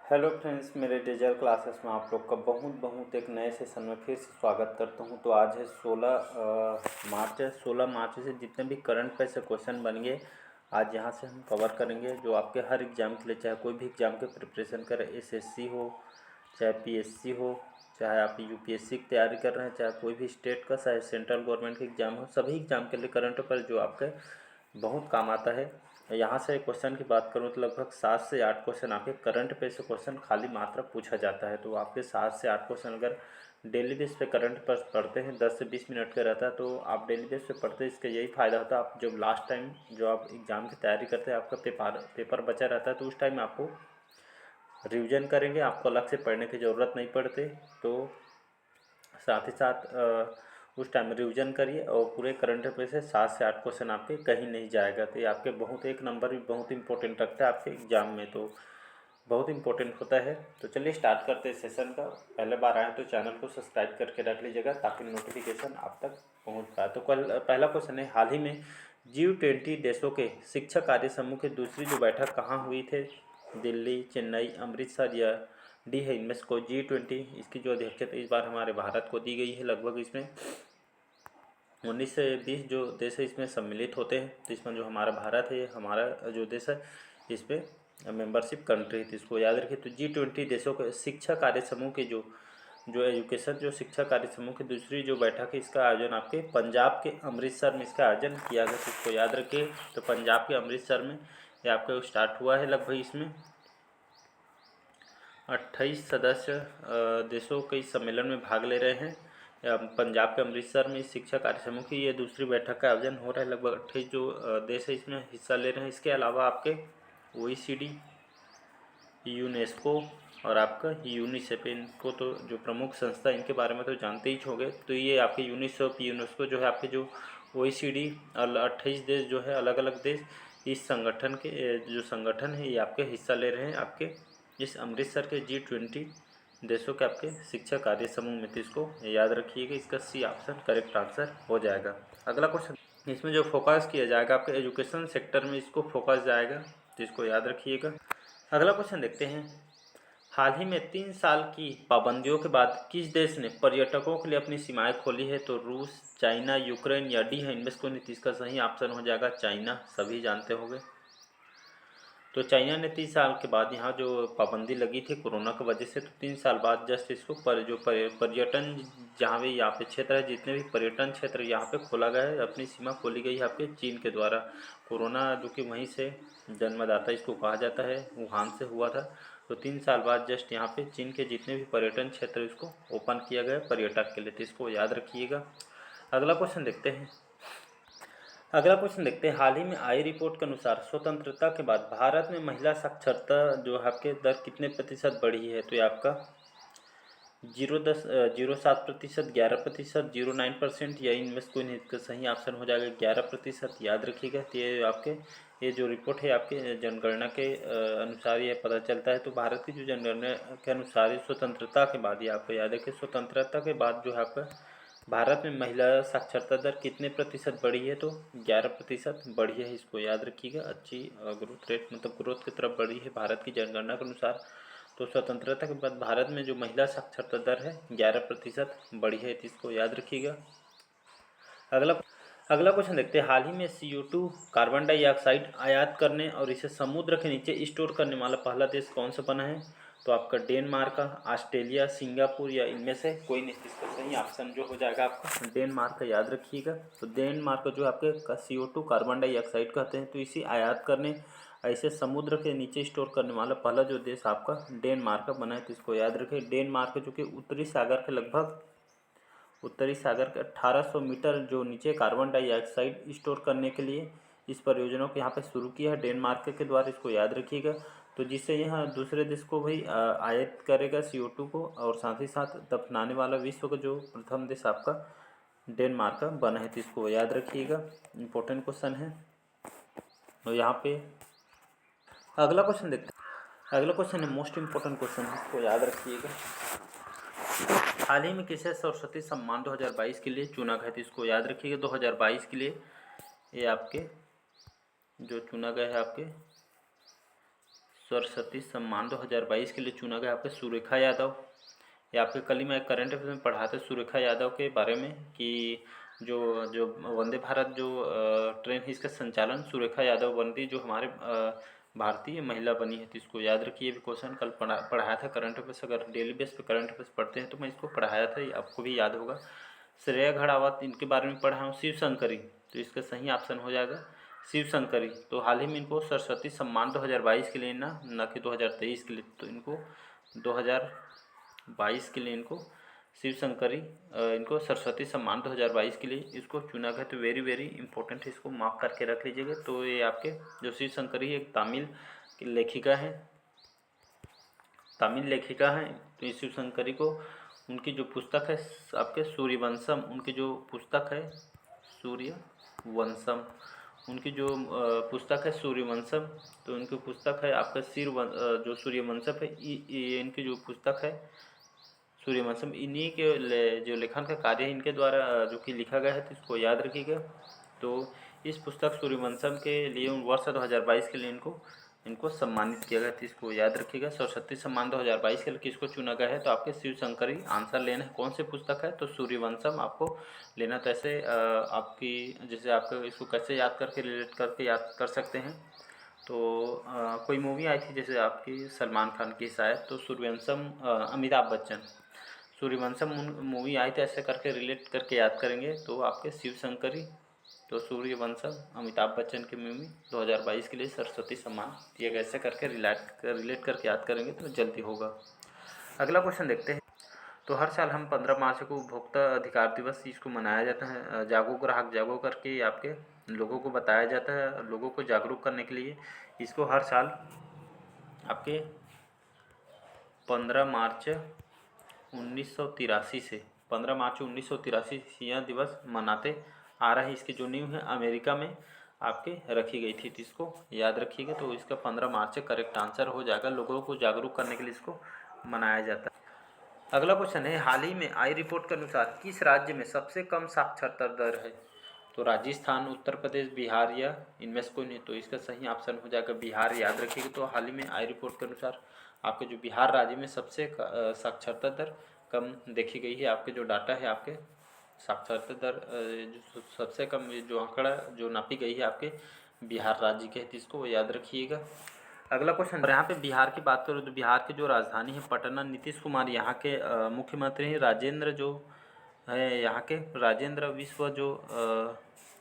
Hello friends, मेरे digital classes में आप लोग का बहुत बहुत एक नए सेशन में फिर से स्वागत करता हूं। तो आज है 16 मार्च है। 16 मार्च से जितने भी करंट अफेयर से क्वेश्चन बनेंगे आज यहाँ से हम कवर करेंगे, जो आपके हर एग्ज़ाम के लिए, चाहे कोई भी एग्ज़ाम के प्रिपरेशन करें, एसएससी हो, चाहे पीएससी हो, चाहे आप यूपीएससी की तैयारी कर रहे हैं, चाहे कोई भी स्टेट का, चाहे सेंट्रल गवर्नमेंट का एग्ज़ाम हो, सभी एग्ज़ाम के लिए करंट अफेयर जो आपके बहुत काम आता है। यहाँ से क्वेश्चन की बात करूँ तो लगभग 7 से 8 क्वेश्चन आपके करंट पे से क्वेश्चन खाली मात्र पूछा जाता है। तो आपके 7 से 8 क्वेश्चन अगर डेली बेस पे करंट पर पढ़ते हैं, 10 से 20 मिनट का रहता है, तो आप डेली बेस पे पढ़ते हैं। इसका यही फ़ायदा होता है, आप जब लास्ट टाइम जो आप एग्ज़ाम की तैयारी करते हैं, आपका पेपर बचा रहता है, तो उस टाइम आपको रिविज़न करेंगे, आपको अलग से पढ़ने की ज़रूरत नहीं पड़ती। तो साथ ही साथ उस टाइम रिवीजन करिए और पूरे करंट अफेयर से 7 से 8 क्वेश्चन आपके कहीं नहीं जाएगा। तो ये आपके बहुत एक नंबर भी बहुत इंपॉर्टेंट रखता है आपके एग्ज़ाम में, तो बहुत इंपॉर्टेंट होता है। तो चलिए स्टार्ट करते हैं सेशन का। पहले बार आए तो चैनल को सब्सक्राइब करके रख लीजिएगा ताकि नोटिफिकेशन आप तक पहुंच पाए। तो कल पहला क्वेश्चन है, हाल ही में G20 देशों के शिक्षा कार्य समूह की दूसरी जो बैठक कहाँ हुई थे? दिल्ली, चेन्नई, अमृतसर या डी है इनमें से कोई? G20 इसकी जो अध्यक्षता इस बार हमारे भारत को दी गई है। लगभग इसमें 19 से 20 जो देश है इसमें सम्मिलित होते हैं। तो इसमें जो हमारा भारत है, हमारा जो देश है, इस पर मेंबरशिप कंट्री है, तो इसको याद रखिए। तो G20 देशों के शिक्षा कार्य समूह के जो जो एजुकेशन जो शिक्षा कार्य समूह की दूसरी जो बैठक है, इसका आयोजन आपके पंजाब के अमृतसर में इसका आयोजन किया गया। तो इसको याद रखिए। तो पंजाब के अमृतसर में ये आपका स्टार्ट हुआ है। लगभग इसमें 28 सदस्य देशों के इस सम्मेलन में भाग ले रहे हैं। पंजाब के अमृतसर में शिक्षा कार्य समूह की ये दूसरी बैठक का आयोजन हो रहा है। लगभग 28 जो देश है इसमें हिस्सा ले रहे हैं। इसके अलावा आपके OECD, यूनेस्को और आपका यूनिसेफ, इनको तो जो प्रमुख संस्था इनके बारे में तो जानते ही होंगे। तो ये आपके यूनेस्को जो है, आपके जो OECD 28 देश जो है, अलग अलग देश इस संगठन के जो संगठन है, ये आपके हिस्सा ले रहे हैं आपके इस अमृतसर के G20 देशों के आपके शिक्षा कार्य समूह में। तो इसको याद रखिएगा, इसका सी ऑप्शन करेक्ट आंसर हो जाएगा। अगला क्वेश्चन, इसमें जो फोकस किया जाएगा आपके एजुकेशन सेक्टर में, इसको फोकस जाएगा, तो इसको याद रखिएगा। अगला क्वेश्चन देखते हैं, हाल ही में 3 साल की पाबंदियों के बाद किस देश ने पर्यटकों के लिए अपनी सीमाएं खोली है? तो रूस, चाइना, यूक्रेन या डी है इनमें से कोई नहीं? इसका सही ऑप्शन हो जाएगा चाइना, सभी जानते होंगे। तो चाइना ने 3 साल के बाद यहाँ जो पाबंदी लगी थी कोरोना की वजह से, तो 3 साल बाद जस्ट इसको पर्यटन जहाँ भी यहाँ पे क्षेत्र है, जितने भी पर्यटन क्षेत्र यहाँ पे खोला गया है, अपनी सीमा खोली गई है आपके चीन के द्वारा। कोरोना जो कि वहीं से जन्मदाता इसको कहा जाता है, वुहान से हुआ था। तो 3 साल बाद जस्ट यहाँ पे चीन के जितने भी पर्यटन क्षेत्र इसको ओपन किया गया पर्यटक के लिए, तो इसको याद रखिएगा। अगला क्वेश्चन देखते हैं। हाल ही में आई रिपोर्ट के अनुसार स्वतंत्रता के बाद भारत में महिला साक्षरता जो है आपके दर कितने प्रतिशत बढ़ी है? तो ये आपका 0.07%, 11%, 0.9% या इनमें से कोई नहीं? इसका सही ऑप्शन हो जाएगा 11%, याद रखिएगा। तो ये आपके ये जो रिपोर्ट है आपके जनगणना के अनुसार ये पता चलता है। तो भारत की जो जनगणना के अनुसार ये स्वतंत्रता के बाद, ये आपको याद रखिए, स्वतंत्रता के बाद जो है आपका भारत में महिला साक्षरता दर कितने प्रतिशत बढ़ी है? तो 11% बढ़ी है, इसको याद रखिएगा। अच्छी ग्रोथ रेट, मतलब ग्रोथ की तरफ बढ़ी है भारत की जनगणना के अनुसार। तो स्वतंत्रता के बाद भारत में जो महिला साक्षरता दर है 11% बढ़ी है, तो इसको याद रखिएगा। अगला अगला क्वेश्चन देखते हैं, हाल ही में CO2 कार्बन डाइऑक्साइड आयात करने और इसे समुद्र के नीचे स्टोर करने वाला पहला देश कौन सा बना है? तो आपका डेनमार्क, ऑस्ट्रेलिया, सिंगापुर या इनमें से कोई नहीं? इसका सही ऑप्शन जो हो जाएगा आपका डेनमार्क, याद रखिएगा। तो डेनमार्क जो आपके CO2 कार्बन डाइऑक्साइड कहते हैं, तो इसी आयात करने ऐसे समुद्र के नीचे स्टोर करने वाला पहला जो देश आपका डेनमार्क बना है, तो इसको याद रखिए। डेनमार्क जो कि उत्तरी सागर के 1800 मीटर जो नीचे कार्बन डाइऑक्साइड स्टोर करने के लिए इस परियोजना को यहाँ पे शुरू किया है डेनमार्क के द्वारा, इसको याद रखिएगा। तो जिससे यहाँ दूसरे देश को भी आयात करेगा CO2 को, और साथ ही साथ दफनाने वाला विश्व का जो प्रथम देश आपका डेनमार्क बना है, तो इसको याद रखिएगा। इम्पोर्टेंट क्वेश्चन है। तो यहाँ पे अगला क्वेश्चन देखते हैं। अगला क्वेश्चन है मोस्ट इम्पोर्टेंट क्वेश्चन है, इसको याद रखिएगा। हाल ही में किसे सरस्वती सम्मान 2022 के लिए चुना गया? तो इसको याद रखिएगा। 2022 के लिए ये आपके जो चुना गया है आपके सरस्वती सम्मान 2022 के लिए चुना गया आपके सुरेखा यादव। ये आपके कल ही मैं करंट अफेयर में पढ़ा था सुरेखा यादव के बारे में कि जो जो वंदे भारत जो ट्रेन है इसका संचालन सुरेखा यादव बनती, जो हमारे भारतीय महिला बनी है। तो इसको याद रखिए, भी क्वेश्चन कल पढ़ाया था करंट अफेयर्स। अगर डेली बेस पे करंट अफेयर्स पढ़ते हैं तो मैं इसको पढ़ाया था, ये आपको भी याद होगा। श्रेया घड़ावत, इनके बारे में पढ़ा हूँ। शिव शंकरी, तो इसका सही ऑप्शन हो जाएगा शिव शंकरी। तो हाल ही में इनको सरस्वती सम्मान 2022 के लिए न कि 2023 के लिए, तो इनको 2022 के लिए इनको शिव शंकरी इनको सरस्वती सम्मान 2022 के लिए इसको चुना गया। तो वेरी वेरी इंपॉर्टेंट है, इसको मार्क करके रख लीजिएगा। तो ये आपके जो शिव शंकरी एक तमिल की लेखिका है, तमिल लेखिका है। तो इस शिव शंकरी को उनकी जो पुस्तक है आपके सूर्यवंशम, उनकी जो पुस्तक है सूर्यवंशम, उनकी जो पुस्तक है सूर्यवंशम, तो उनकी पुस्तक है आपका जो सूर्यवंशम है, ये इनकी जो पुस्तक है सूर्यवंशम, इन्हीं के जो लेखन का कार्य है इनके द्वारा जो कि लिखा गया है। तो इसको याद रखिएगा। तो इस पुस्तक सूर्यवंशम के लिए वर्ष 2022 के लिए इनको सम्मानित किया गया। तो इसको याद रखिएगा। सरस्वती सम्मान 2022 के लिए किसको चुना गया है, तो आपके शिव शंकरी आंसर लेना है। कौन सी पुस्तक है, तो सूर्यवंशम आपको लेना। तो ऐसे आपकी जैसे आपको इसको कैसे याद करके रिलेट करके याद कर सकते हैं। तो कोई मूवी आई थी जैसे आपकी सलमान खान की शायद, तो सूर्यवंशम अमिताभ बच्चन, सूर्यवंशम मूवी आई, तो ऐसे करके रिलेट करके याद करेंगे तो आपके शिव शंकरी, तो सूर्यवंशम अमिताभ बच्चन की मूवी 2022 के लिए सरस्वती सम्मान दिया गया। ऐसे करके रिलेट करके याद करेंगे तो जल्दी होगा। अगला क्वेश्चन देखते हैं। तो हर साल हम 15 मार्च को उपभोक्ता अधिकार दिवस इसको मनाया जाता है। जागो ग्राहक जागो करके आपके लोगों को बताया जाता है, लोगों को जागरूक करने के लिए इसको हर साल आपके 15 मार्च 1983 से 15 मार्च 1983 यह दिवस मनाते आ रहा है। इसकी जो नींव है अमेरिका में आपके रखी गई थी, तो इसको याद रखिएगा। तो इसका 15 मार्च से करेक्ट आंसर हो जाएगा। लोगों को जागरूक करने के लिए इसको मनाया जाता है। अगला क्वेश्चन है, हाल ही में आई रिपोर्ट के अनुसार किस राज्य में सबसे कम साक्षरता दर है, तो राजस्थान, उत्तर प्रदेश, बिहार या इनमें से कोई नहीं। तो इसका सही ऑप्शन हो जाएगा बिहार। याद रखिएगा। तो हाल ही में आई रिपोर्ट के अनुसार आपके जो बिहार राज्य में सबसे साक्षरता दर कम देखी गई है। आपके जो डाटा है आपके साक्षरता दर जो सबसे कम जो आंकड़ा जो नापी गई है आपके बिहार राज्य के, इसको याद रखिएगा। अगला क्वेश्चन, और यहाँ पे बिहार की बात करूँ तो बिहार की जो राजधानी है पटना, नीतीश कुमार यहाँ के मुख्यमंत्री हैं। राजेंद्र जो है यहाँ के राजेंद्र विश्व जो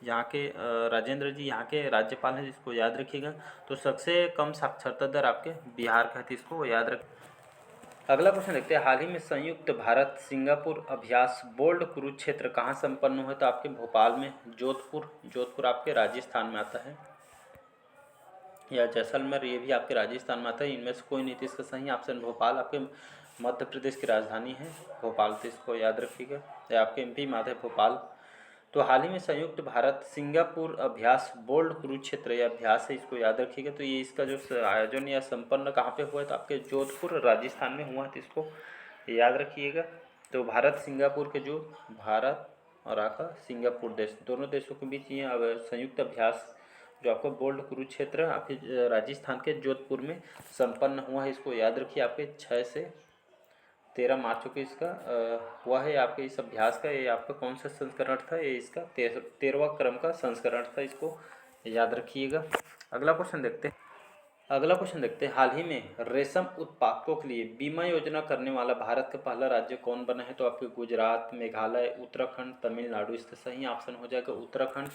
यहाँ के राजेंद्र जी यहाँ के राज्यपाल हैं, जिसको याद रखिएगा। तो सबसे कम साक्षरता दर आपके बिहार का है, इसको याद रख। अगला क्वेश्चन देखते हैं, हाल ही में संयुक्त भारत सिंगापुर अभ्यास बोल्ड कुरुक्षेत्र कहाँ संपन्न हुआ, तो आपके भोपाल में। जोधपुर आपके राजस्थान में आता है, या जैसलमेर, ये भी आपके राजस्थान में आता है। इनमें से कोई नहीं। तो इसका सही ऑप्शन भोपाल आपके मध्य प्रदेश की राजधानी है भोपाल, तो इसको याद रखिएगा। या आपके एमपी में आता है भोपाल। तो हाल ही में संयुक्त भारत सिंगापुर अभ्यास बोल्ड कुरुक्षेत्र यह अभ्यास है, इसको याद रखिएगा। तो ये इसका जो आयोजन या संपन्न कहाँ पे हुआ है, तो आपके जोधपुर राजस्थान में हुआ है, तो इसको याद रखिएगा। तो भारत सिंगापुर के जो भारत और आपका सिंगापुर देश, दोनों देशों के बीच ये संयुक्त अभ्यास जो आपको बोल्ड कुरुक्षेत्र आपके राजस्थान के जोधपुर में संपन्न हुआ है, इसको याद रखिए। आपके 6 से 13 मार्च को इसका हुआ है आपके इस अभ्यास का। ये आपका कौन सा संस्करण था, ये इसका 13वां क्रम का संस्करण था, इसको याद रखिएगा। अगला क्वेश्चन देखते हैं, हाल ही में रेशम उत्पादकों के लिए बीमा योजना करने वाला भारत का पहला राज्य कौन बना है, तो आपके गुजरात, मेघालय, उत्तराखंड, तमिलनाडु। इसका सही ऑप्शन हो जाएगा उत्तराखंड।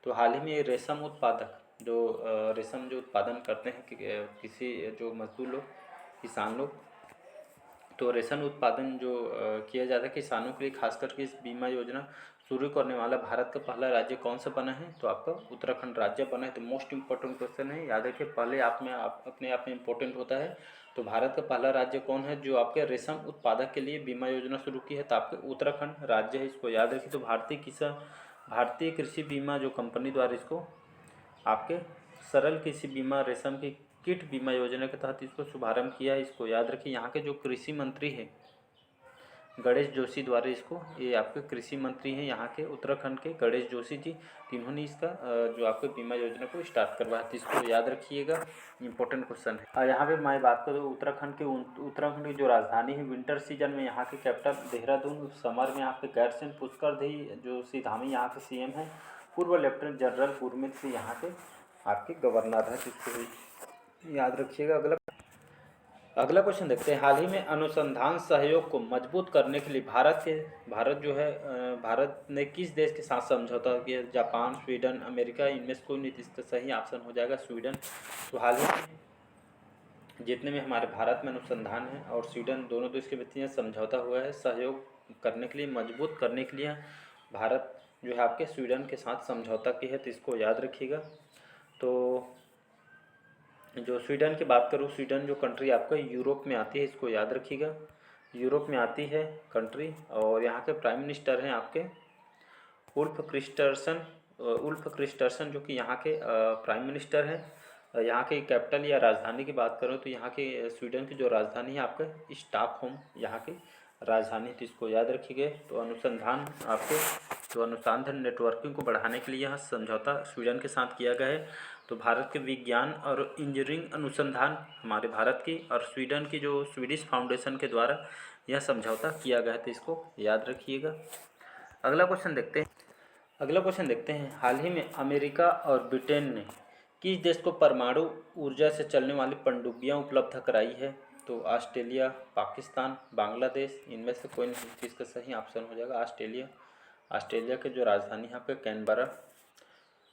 तो हाल ही में रेशम उत्पादक जो रेशम जो उत्पादन करते हैं किसी जो मजदूर लोग, किसान लोग, तो रेशम उत्पादन जो किया जाता है किसानों के लिए, खास करके इस बीमा योजना शुरू करने वाला भारत का पहला राज्य कौन सा बना है, तो आपका उत्तराखंड राज्य बना है। तो मोस्ट इंपॉर्टेंट क्वेश्चन है, याद रखिए। पहले अपने आप में इम्पोर्टेंट होता है। तो भारत का पहला राज्य कौन है जो आपके रेशम उत्पादक के लिए बीमा योजना शुरू की है, तो आपके उत्तराखंड राज्य है, इसको याद रखिए। तो भारतीय कृषि बीमा जो कंपनी द्वारा इसको आपके सरल कृषि बीमा रेशम की कीट बीमा योजना के तहत इसको शुभारंभ किया है, इसको याद रखिए। यहाँ के जो कृषि मंत्री हैं गणेश जोशी द्वारा इसको, ये आपके कृषि मंत्री हैं यहाँ के उत्तराखंड के गणेश जोशी जी, इन्होंने इसका जो आपके बीमा योजना को स्टार्ट करवाया था। इसको याद रखिएगा, इंपॉर्टेंट क्वेश्चन है। और यहाँ पे मैं बात करूँ उत्तराखंड की जो राजधानी है, विंटर सीजन में यहाँ के कैपिटल देहरादून, समर में यहाँ पे गैरसैंण पुष्कर धी, जो श्री धामी यहाँ के सीएम हैं, पूर्व लेफ्टिनेंट जनरल गुरमीत सिंह यहाँ के आपके गवर्नर है, जिसको याद रखिएगा। अगला क्वेश्चन देखते हैं। हाल ही में अनुसंधान सहयोग को मजबूत करने के लिए भारत ने किस देश के साथ समझौता किया? जापान, स्वीडन, अमेरिका, इनमें से कोई नहीं? इसका सही ऑप्शन हो जाएगा स्वीडन। तो हाल ही में जितने में हमारे भारत में अनुसंधान है और स्वीडन, दोनों देश के बीच में समझौता हुआ है सहयोग करने के लिए, मजबूत करने के लिए भारत जो है आपके स्वीडन के साथ समझौता की है, तो इसको याद रखिएगा। तो जो स्वीडन की बात करूँ, स्वीडन जो कंट्री आपका यूरोप में आती है, इसको याद रखिएगा, यूरोप में आती है कंट्री। और यहाँ के प्राइम मिनिस्टर हैं आपके उल्फ क्रिस्टर्सन, जो कि यहाँ के प्राइम मिनिस्टर हैं। यहाँ की कैपिटल या राजधानी की बात करूँ तो यहाँ के स्वीडन की जो राजधानी है आपका स्टॉकहोम यहाँ की राजधानी, तो इसको याद रखिएगा। तो अनुसंधान आपके जो अनुसंधान नेटवर्किंग को बढ़ाने के लिए यह समझौता स्वीडन के साथ किया गया है। तो भारत के विज्ञान और इंजीनियरिंग अनुसंधान हमारे भारत की और स्वीडन की जो स्वीडिश फाउंडेशन के द्वारा यह समझौता किया गया है, तो इसको याद रखिएगा। अगला क्वेश्चन देखते हैं। हाल ही में अमेरिका और ब्रिटेन ने किस देश को परमाणु ऊर्जा से चलने वाली पनडुब्बियाँ उपलब्ध कराई है? तो ऑस्ट्रेलिया, पाकिस्तान, बांग्लादेश, इनमें से कोई नहीं? इसका सही ऑप्शन हो जाएगा ऑस्ट्रेलिया के जो राजधानी यहाँ पे कैनबरा।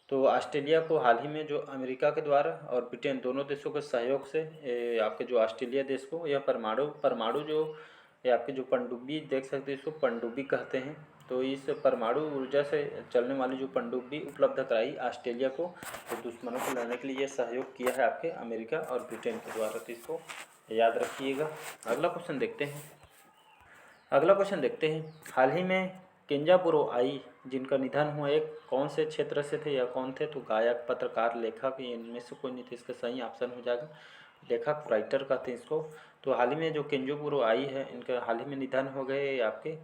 तो ऑस्ट्रेलिया को हाल ही में जो अमेरिका के द्वारा और ब्रिटेन, दोनों देशों के सहयोग से आपके जो ऑस्ट्रेलिया देश को यह परमाणु जो ये आपकी जो पनडुब्बी देख सकते हैं, इसको पनडुब्बी कहते हैं। तो इस परमाणु ऊर्जा से चलने वाली जो पनडुब्बी उपलब्ध कराई ऑस्ट्रेलिया को, तो दुश्मनों को लड़ने के लिए यह सहयोग किया है आपके अमेरिका और ब्रिटेन के द्वारा, तो इसको याद रखिएगा। अगला क्वेश्चन देखते हैं। हाल ही में केंजाबुरो आई, जिनका निधन हुआ, एक कौन से क्षेत्र से थे या कौन थे? तो गायक, पत्रकार, लेखक, इनमें से कोई नहीं थे? इसका सही ऑप्शन हो जाएगा लेखक, राइटर कहते हैं इसको। तो हाल ही में जो केंजाबुरो आई है, इनका हाल ही में निधन हो गए। आपके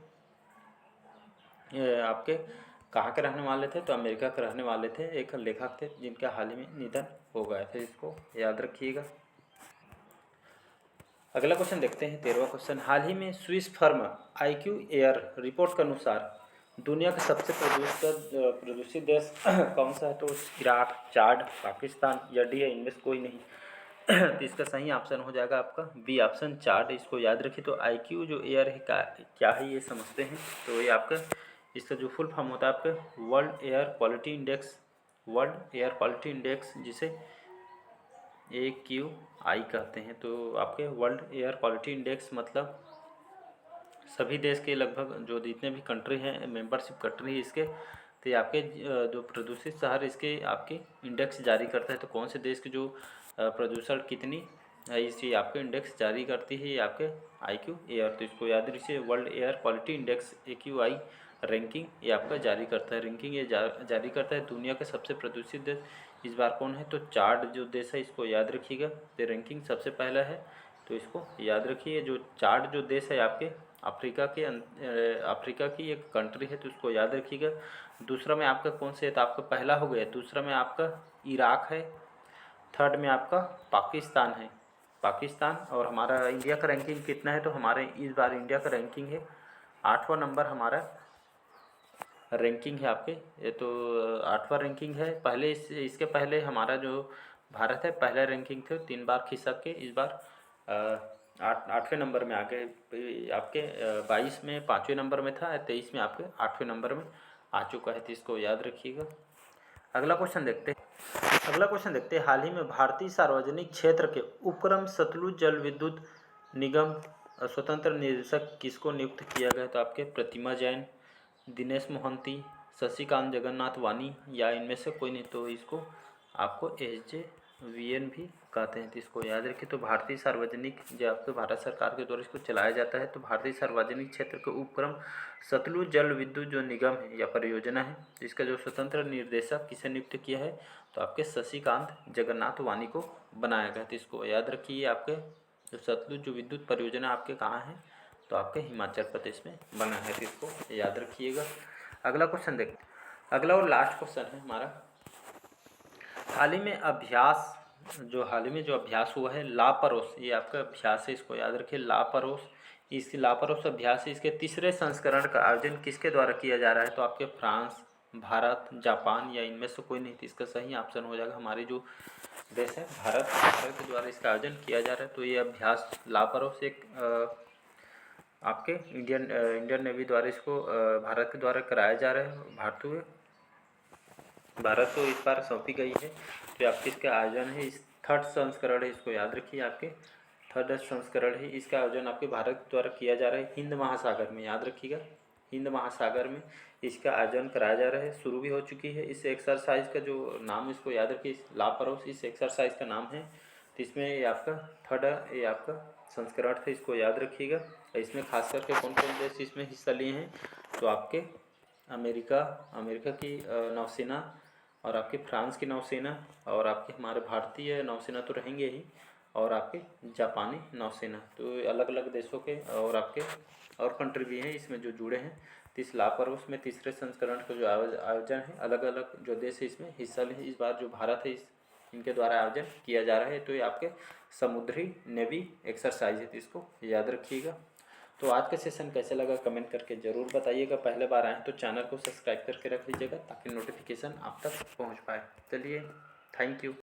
कहाँ के रहने वाले थे? तो अमेरिका के रहने वाले थे, एक लेखक थे जिनका हाल ही में निधन हो गया था, इसको याद रखिएगा। अगला क्वेश्चन देखते हैं, 13वां क्वेश्चन। हाल ही में Swiss firm IQ air report के अनुसार दुनिया का सबसे प्रदूषित देश कौन सा है? तो इराक, चाड, पाकिस्तान या डी है? इनमें से कोई नहीं। तो इसका सही ऑप्शन हो जाएगा आपका बी ऑप्शन, चाड। इसको याद रखिए। तो IQ जो एयर है क्या है ये समझते हैं। तो ये आपका इसका जो फुल फॉर्म होता है आपका वर्ल्ड एयर क्वालिटी इंडेक्स, जिसे AQI कहते हैं। तो आपके वर्ल्ड एयर क्वालिटी इंडेक्स मतलब सभी देश के लगभग जो जितने भी कंट्री हैं, मेंबरशिप कंट्री है इसके, तो ये आपके जो प्रदूषित शहर इसके आपके इंडेक्स जारी करता है। तो कौन से देश की जो प्रदूषण कितनी इसी आपके इंडेक्स जारी करती है, ये आपके IQ एयर। तो इसको याद रखिए, world air quality index AQI ranking ये आपका जारी करता है। रैंकिंग ये जारी करता है दुनिया के सबसे प्रदूषित देश इस बार कौन है? तो चाड जो देश है, इसको याद रखिएगा। तो रैंकिंग सबसे पहला है, तो इसको याद रखिए। जो चाड जो देश है आपके अफ्रीका की एक कंट्री है, तो उसको याद रखिएगा। दूसरा में आपका कौन से है? तो आपका पहला हो गया। दूसरा में आपका इराक है। थर्ड में आपका पाकिस्तान। और हमारा इंडिया का रैंकिंग कितना है? तो हमारे इस बार इंडिया का रैंकिंग है 8वां नंबर हमारा रैंकिंग है आपके। ये तो 8वां रैंकिंग है। पहले इसके पहले हमारा जो भारत है पहला रैंकिंग थे, 3 बार खिसक के इस बार 8वें नंबर में आ गए। आपके 22 में 5वें नंबर में था, 23 में आपके 8वें नंबर में आ चुका है, तो इसको याद रखिएगा। अगला क्वेश्चन देखते हैं। हाल ही में भारतीय सार्वजनिक क्षेत्र के उपक्रम सतलुज जल विद्युत निगम स्वतंत्र निदेशक किसको नियुक्त किया गया? तो आपके प्रतिमा जैन, दिनेश मोहंती, शशिकांत जगन्नाथ वानी या इनमें से कोई नहीं? तो इसको आपको SJVN भी कहते हैं, तो इसको याद रखिए। तो भारतीय सार्वजनिक जो आपके भारत सरकार के द्वारा इसको चलाया जाता है, तो भारतीय सार्वजनिक क्षेत्र के उपक्रम सतलुज जल विद्युत जो निगम है या परियोजना है, इसका जो स्वतंत्र निर्देशक किसे नियुक्त किया है? तो आपके शशिकांत जगन्नाथ वानी को बनाया गया, तो इसको याद रखिए। आपके जो सतलुज जो विद्युत परियोजना आपके कहाँ है? तो आपके हिमाचल प्रदेश में बना है, तो इसको याद रखिएगा। अगला क्वेश्चन देखते हैं। अगला और लास्ट क्वेश्चन है हमारा, हाल ही में जो अभ्यास हुआ है लापरोस, ये आपका अभ्यास है, इसको याद रखिए लापरोस। इस लापरोस अभ्यास है, इसके तीसरे संस्करण का आयोजन किसके द्वारा किया जा रहा है? तो आपके फ्रांस, भारत, जापान या इनमें से कोई नहीं। तो इसका सही ऑप्शन हो जाएगा हमारी जो देश है भारत के द्वारा इसका आयोजन किया जा रहा है। तो ये अभ्यास लापरोस एक आपके इंडियन नेवी द्वारा इसको भारत के द्वारा कराया जा रहा है। भारत को इस बार सौंपी गई है। तो आपके इसका आयोजन है, इस थर्ड संस्करण है, इसको याद रखिए। आपके थर्ड संस्करण है, इसका आयोजन आपके भारत द्वारा किया जा रहा है हिंद महासागर में, याद रखिएगा। हिंद महासागर में इसका आयोजन कराया जा रहा है, शुरू भी हो चुकी है। इस एक्सरसाइज का जो नाम, इसको याद रखिए, लापरोस इस एक्सरसाइज का नाम है। तो इसमें ये आपका थर्ड, ये आपका संस्करण थे, इसको याद रखिएगा। इसमें खास करके कौन कौन देश इसमें हिस्सा लिए हैं? तो आपके अमेरिका की नौसेना, और आपकी फ्रांस की नौसेना, और आपके हमारे भारतीय नौसेना तो रहेंगे ही, और आपके जापानी नौसेना। तो अलग अलग देशों के और आपके और कंट्री भी हैं इसमें जो जुड़े हैं। तो इस लापरोस में तीसरे संस्करण का जो आयोजन है, अलग अलग जो देश है इसमें हिस्सा ले। इस बार जो भारत है इनके द्वारा आयोजन किया जा रहा है। तो ये आपके समुद्री नेवी एक्सरसाइज है, तो इसको याद रखिएगा। तो आज का सेशन कैसे लगा कमेंट करके ज़रूर बताइएगा। पहले बार आए तो चैनल को सब्सक्राइब करके रख लीजिएगा ताकि नोटिफिकेशन आप तक पहुंच पाए। चलिए, थैंक यू।